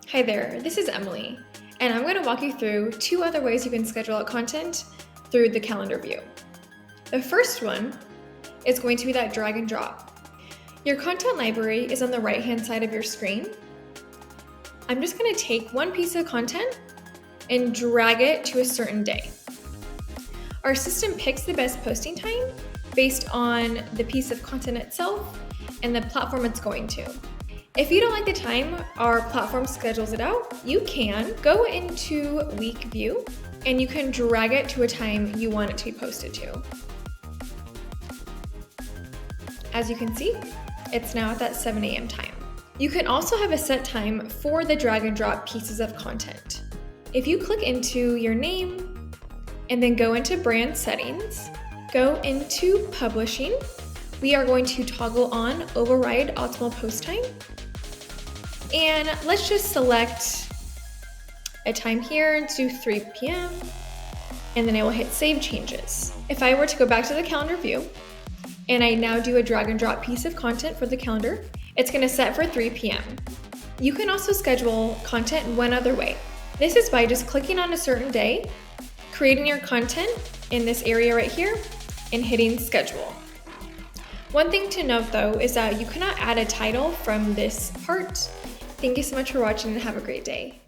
Hi there, this is Emily, and I'm going to walk you through 2 other ways you can schedule out content through the calendar view. The first one is going to be that drag and drop. Your content library is on the right-hand side of your screen. I'm just going to take one piece of content and drag it to a certain day. Our system picks the best posting time based on the piece of content itself and the platform it's going to. If you don't like the time our platform schedules it out, you can go into week view and you can drag it to a time you want it to be posted to. As you can see, it's now at that 7 a.m. time. You can also have a set time for the drag and drop pieces of content. If you click into your name and then go into brand settings, go into publishing, we are going to toggle on override optimal post time. And let's just select a time here and do 3 p.m. and then I will hit save changes. If I were to go back to the calendar view and I now do a drag and drop piece of content for the calendar, it's going to set for 3 p.m. You can also schedule content one other way. This is by just clicking on a certain day, creating your content in this area right here, and hitting schedule. One thing to note though is that you cannot add a title from this part. Thank you so much for watching and have a great day.